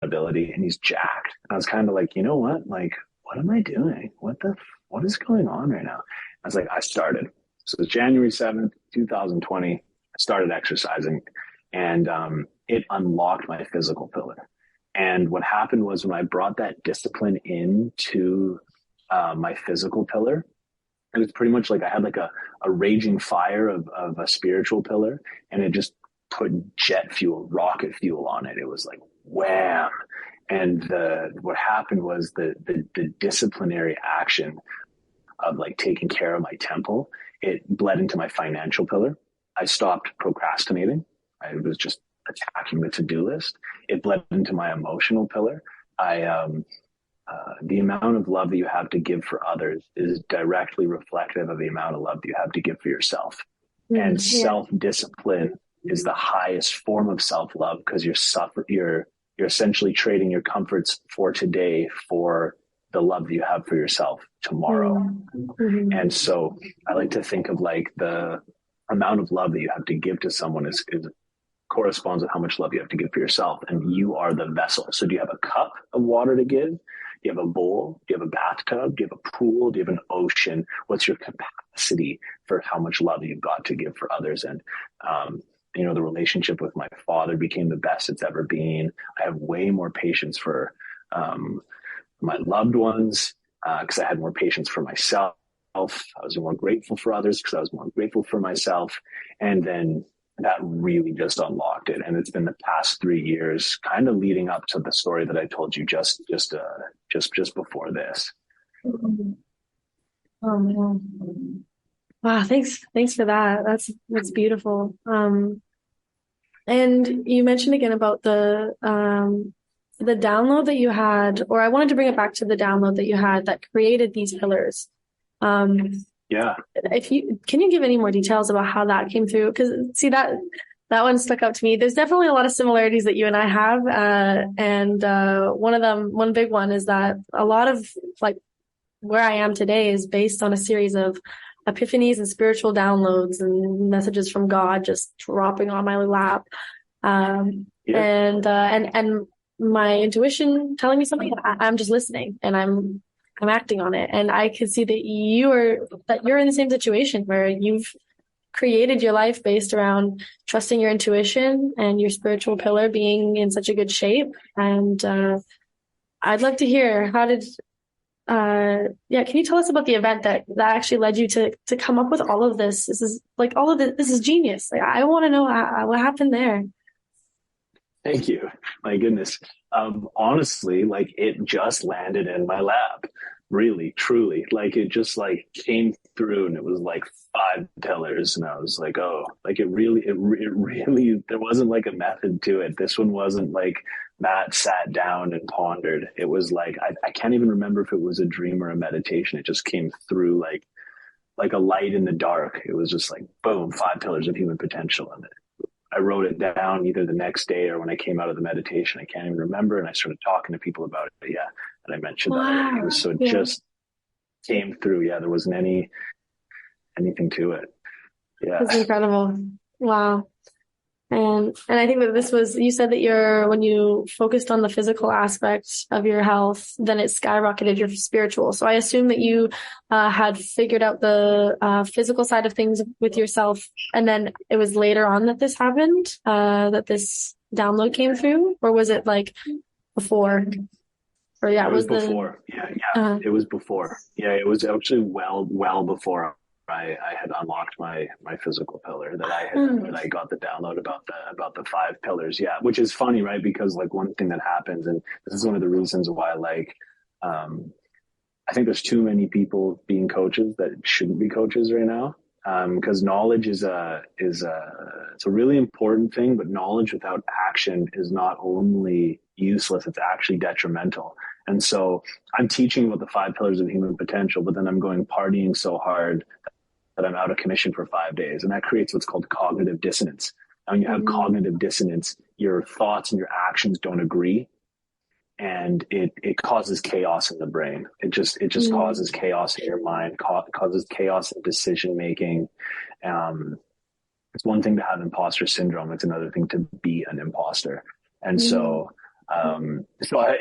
ability, and he's jacked. And I was kind of like, you know what? Like, what am I doing? What is going on right now? I was like, I started. So it was January 7th, 2020. I started exercising, and it unlocked my physical pillar. And what happened was when I brought that discipline into my physical pillar, it was pretty much like I had like a raging fire of a spiritual pillar, and it just put jet fuel, rocket fuel on it. It was like wham. And what happened was the disciplinary action of like taking care of my temple, it bled into my financial pillar. I stopped procrastinating. I was just attacking the to-do list. It bled into my emotional pillar. The amount of love that you have to give for others is directly reflective of the amount of love that you have to give for yourself. And Yeah. self-discipline is the highest form of self-love because you're essentially trading your comforts for today for the love that you have for yourself tomorrow. Mm-hmm. And so I like to think of like the amount of love that you have to give to someone is corresponds with how much love you have to give for yourself. And you are the vessel. So do you have a cup of water to give? Do you have a bowl? Do you have a bathtub? Do you have a pool? Do you have an ocean? What's your capacity for how much love you've got to give for others? And, the relationship with my father became the best it's ever been. I have way more patience for my loved ones because I had more patience for myself. I was more grateful for others because I was more grateful for myself. And then that really just unlocked it. And it's been the past 3 years, kind of leading up to the story that I told you just before this. Oh man. Wow, thanks for that. That's beautiful. And you mentioned again about the download that you had, or I wanted to bring it back to the download that you had that created these pillars. Um, Yeah. if you can you give any more details about how that came through? Because see that one stuck out to me. There's definitely a lot of similarities that you and I have, and one big one is that a lot of like where I am today is based on a series of epiphanies and spiritual downloads and messages from God just dropping on my lap. Yeah. And my intuition telling me something, I'm just listening and I'm acting on it. And I could see that you're in the same situation where you've created your life based around trusting your intuition and your spiritual pillar being in such a good shape. And I'd love to hear can you tell us about the event that actually led you to come up with all of this? This is like all of this. This is genius. Like I want to know what happened there. Thank you. My goodness. Honestly, like it just landed in my lap. Really, truly. Like it just like came through and it was like 5 pillars. And I was like, oh, like it really, there wasn't like a method to it. This one wasn't like Matt sat down and pondered. It was like, I can't even remember if it was a dream or a meditation. It just came through like a light in the dark. It was just like, boom, 5 pillars of human potential. And I wrote it down either the next day or when I came out of the meditation. I can't even remember. And I started talking to people about it. Yeah. And I mentioned that already. It Wow. was so it Yeah. just came through. Yeah. There wasn't anything to it. Yeah. That's incredible. Wow. And I think that this was, you said that when you focused on the physical aspect of your health, then it skyrocketed your spiritual. So I assume that you had figured out the physical side of things with yourself. And then it was later on that this happened, that this download came through, or was it like before? Or yeah, It it was was the, before. Yeah. uh, It was before. Yeah. It was actually well before I had unlocked my physical pillar that I got the download about the 5 pillars. Yeah. Which is funny, right? Because like one thing that happens, and this is one of the reasons why um, I think there's too many people being coaches that shouldn't be coaches right now. Because knowledge it's a really important thing, but knowledge without action is not only useless, it's actually detrimental. And so I'm teaching about the 5 pillars of human potential, but then I'm going partying so hard that I'm out of commission for 5 days. And that creates what's called cognitive dissonance. And when you have mhm, cognitive dissonance, your thoughts and your actions don't agree, and it causes chaos in the brain. It just mhm, causes chaos in your mind, causes chaos in decision making. Um, it's one thing to have imposter syndrome. It's another thing to be an imposter. And mhm, so So I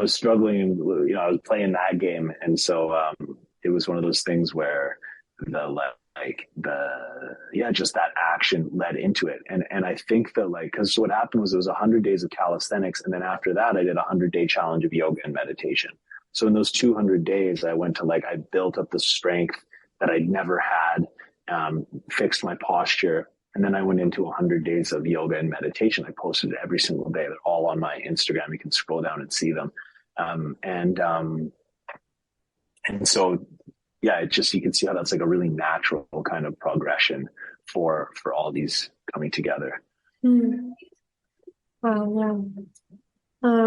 was struggling, I was playing that game. And so, it was one of those things where just that action led into it. And I think that cause what happened was it was 100 days of calisthenics. And then after that, I did a 100-day challenge of yoga and meditation. So in those 200 days, I went to I built up the strength that I'd never had, fixed my posture. And then I went into 100 days of yoga and meditation. I posted it every single day. They're all on my Instagram. You can scroll down and see them. And so, yeah, you can see how that's a really natural kind of progression for all these coming together. Mm. Wow, yeah.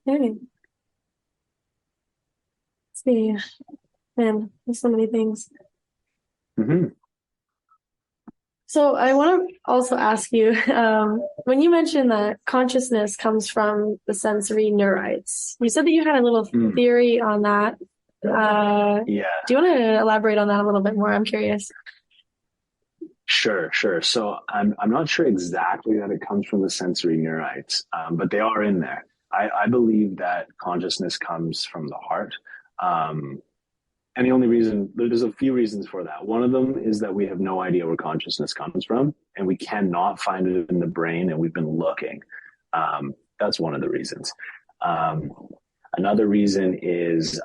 Okay. Let's see. Man, there's so many things. Mm-hmm. So I want to also ask you, when you mentioned that consciousness comes from the sensory neurites, you said that you had a little theory on that. Yeah. Do you want to elaborate on that a little bit more? I'm curious. Sure. So I'm not sure exactly that it comes from the sensory neurites, but they are in there. I believe that consciousness comes from the heart. And the only reason, there's a few reasons for that. One of them is that we have no idea where consciousness comes from, and we cannot find it in the brain, and we've been looking. That's one of the reasons. Another reason is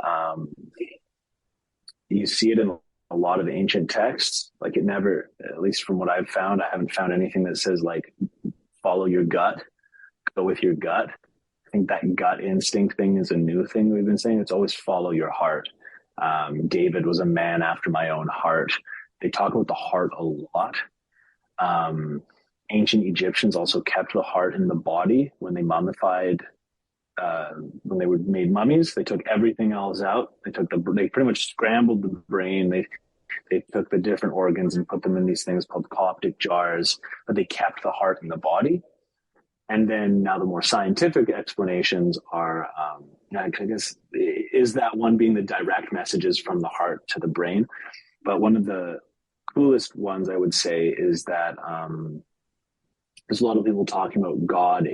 you see it in a lot of ancient texts. It never, at least from what I've found, I haven't found anything that says follow your gut, go with your gut. I think that gut instinct thing is a new thing we've been saying. It's always follow your heart. David was a man after my own heart. They talk about the heart a lot. Ancient Egyptians also kept the heart in the body when they mummified. When they were made mummies, they took everything else out. They pretty much scrambled the brain. They took the different organs and put them in these things called coptic jars, but they kept the heart in the body. And then now the more scientific explanations are, I guess, is that one being the direct messages from the heart to the brain. But one of the coolest ones I would say is that there's a lot of people talking about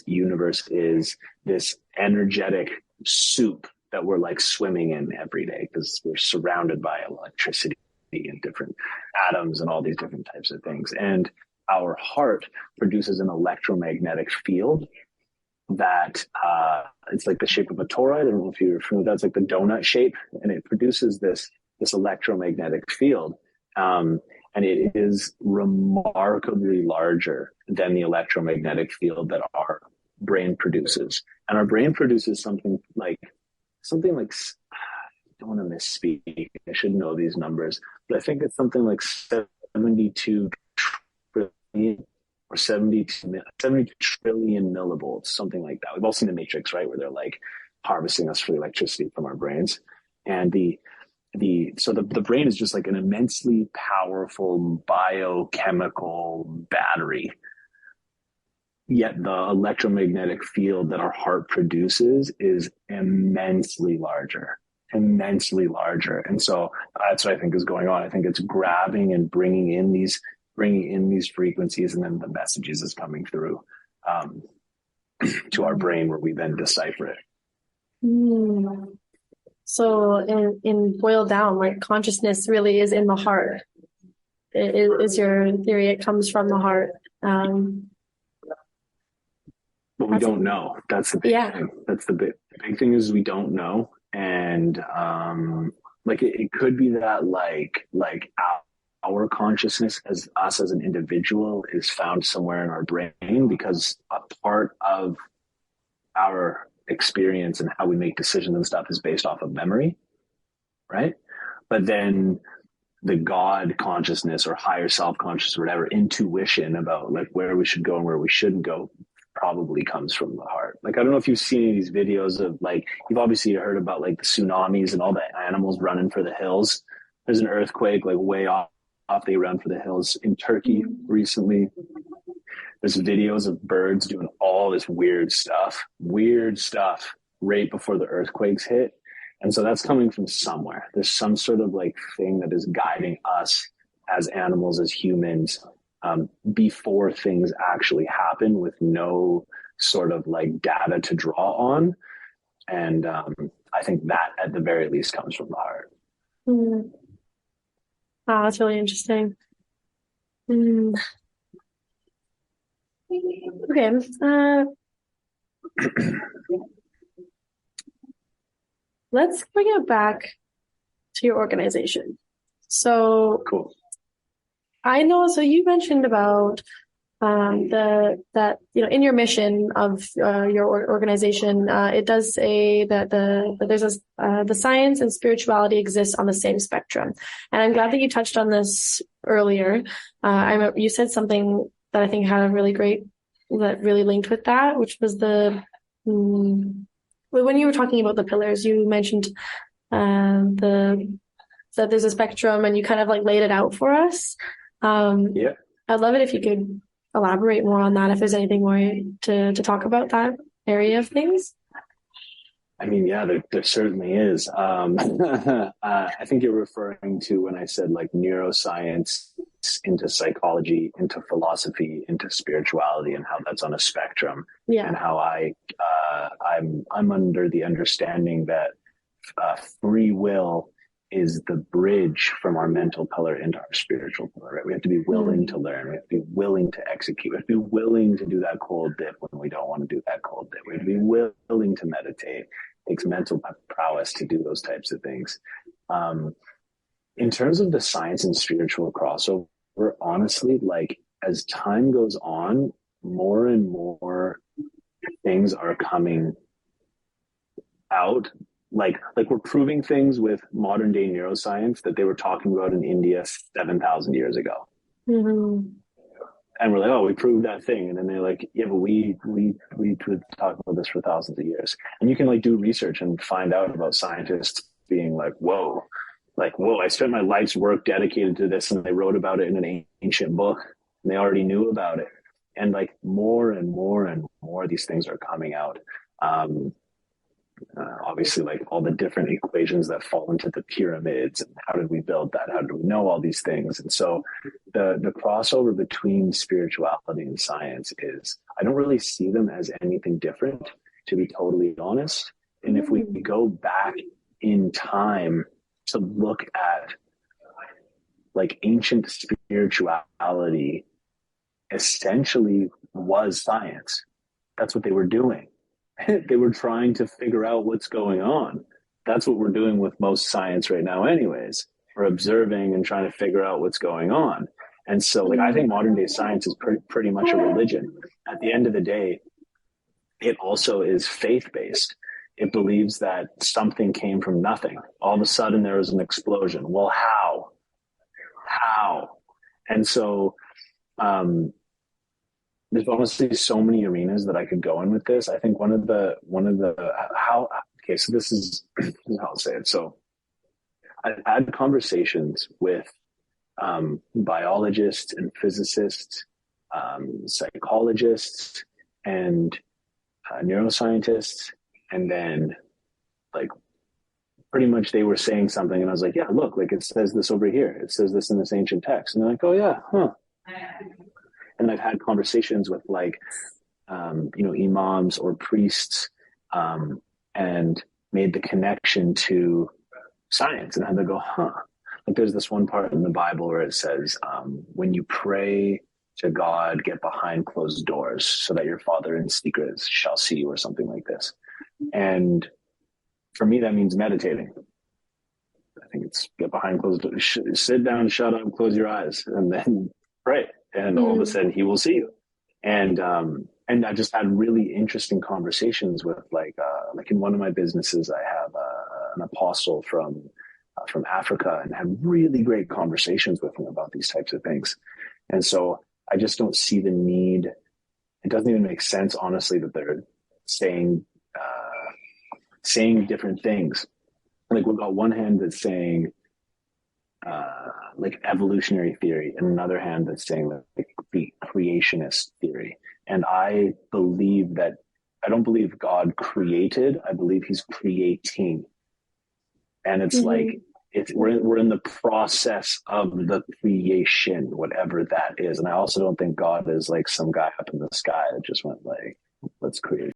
universe is this energetic soup that we're swimming in every day because we're surrounded by electricity and different atoms and all these different types of things. And our heart produces an electromagnetic field that it's the shape of a toroid. I don't know if you're familiar. That's the donut shape, and it produces this electromagnetic field. And it is remarkably larger than the electromagnetic field that our brain produces. And our brain produces something like I don't want to misspeak. I should know these numbers, but I think it's something like 72 trillion or 72 trillion millivolts, something like that. We've all seen the Matrix, right? Where they're harvesting us for the electricity from our brains. And the brain is just an immensely powerful biochemical battery. Yet the electromagnetic field that our heart produces is immensely larger. And so that's what I think is going on. I think it's grabbing and bringing in these frequencies, and then the messages is coming through to our brain, where we then decipher it. So in boiled down, consciousness really is in the heart. Is your theory it comes from the heart? But we don't know. That's the big thing. That's the big thing is we don't know. And it could be that our consciousness as us as an individual is found somewhere in our brain, because a part of our experience and how we make decisions and stuff is based off of memory, right? But then the God consciousness or higher self consciousness or whatever, intuition about where we should go and where we shouldn't go, probably comes from the heart. I don't know if you've seen any of these videos of you've obviously heard about the tsunamis and all the animals running for the hills. There's an earthquake way off, they run for the hills in Turkey recently. There's videos of birds doing all this weird stuff right before the earthquakes hit. And so that's coming from somewhere. There's some sort of thing that is guiding us as animals, as humans, before things actually happen with no sort of like data to draw on. And I think that at the very least comes from the heart. Mm. Wow, that's really interesting. Mm. Okay. Let's bring it back to your organization. So Cool. I know, so you mentioned about that in your mission of your organization, it does say that the science and spirituality exist on the same spectrum, and I'm glad that you touched on this earlier. I remember you said something that I think had a really great that really linked with that, which was when you were talking about the pillars, you mentioned that there's a spectrum, and you kind of like laid it out for us. Yeah. I'd love it if you could elaborate more on that, if there's anything more to talk about that area of things. I mean, yeah, there certainly is. I think you're referring to when I said like neuroscience into psychology, into philosophy, into spirituality, and how that's on a spectrum, Yeah. and how I'm under the understanding that free will is the bridge from our mental pillar into our spiritual pillar, right? We have to be willing to learn. We have to be willing to execute. We have to be willing to do that cold dip when we don't want to do that cold dip. We have to be willing to meditate. It takes mental prowess to do those types of things. In terms of the science and spiritual crossover, honestly, like as time goes on, more and more things are coming out. Like we're proving things with modern day neuroscience that they were talking about in India 7,000 years ago. Mm-hmm. And we're like, oh, we proved that thing. And then they're like, yeah, but we could talk about this for thousands of years. And you can like do research and find out about scientists being like, whoa, I spent my life's work dedicated to this, and they wrote about it in an ancient book, and they already knew about it. And like more and more and more, these things are coming out. Obviously, like all the different equations that fall into the pyramids, and how did we build that? How do we know all these things? And so the crossover between spirituality and science is, I don't really see them as anything different, to be totally honest. And if we go back in time to look at like ancient spirituality, essentially was science. That's what they were doing. They were trying to figure out what's going on. That's what we're doing with most science right now anyways. We're observing and trying to figure out what's going on. And so like I think modern day science is pretty much a religion. At the end of the day, it also is faith-based. It believes that something came from nothing. All of a sudden there was an explosion. Well, how? And so there's honestly so many arenas that I could go in with this. I think one of the how okay, so this is how I'll say it. So I've had conversations with biologists and physicists, psychologists, and neuroscientists, and then like pretty much they were saying something, and I was like, yeah, look, like it says this over here. It says this in this ancient text, and they're like, oh yeah, huh. And I've had conversations with like, imams or priests, and made the connection to science, and had to go, huh. Like there's this one part in the Bible where it says, when you pray to God, get behind closed doors so that your Father in secret shall see you, or something like this. And for me, that means meditating. I think it's get behind closed doors, sit down, shut up, close your eyes, and then pray. And all of a sudden he will see you. And I just had really interesting conversations with like in one of my businesses, I have an apostle from Africa, and had really great conversations with him about these types of things. And so I just don't see the need. It doesn't even make sense, honestly, that they're saying different things. Like we've got one hand that's saying like evolutionary theory, and another hand that's saying like the creationist theory. And I don't believe God created. I believe he's creating. And it's like, we're in the process of the creation, whatever that is. And I also don't think God is like some guy up in the sky that just went like, let's create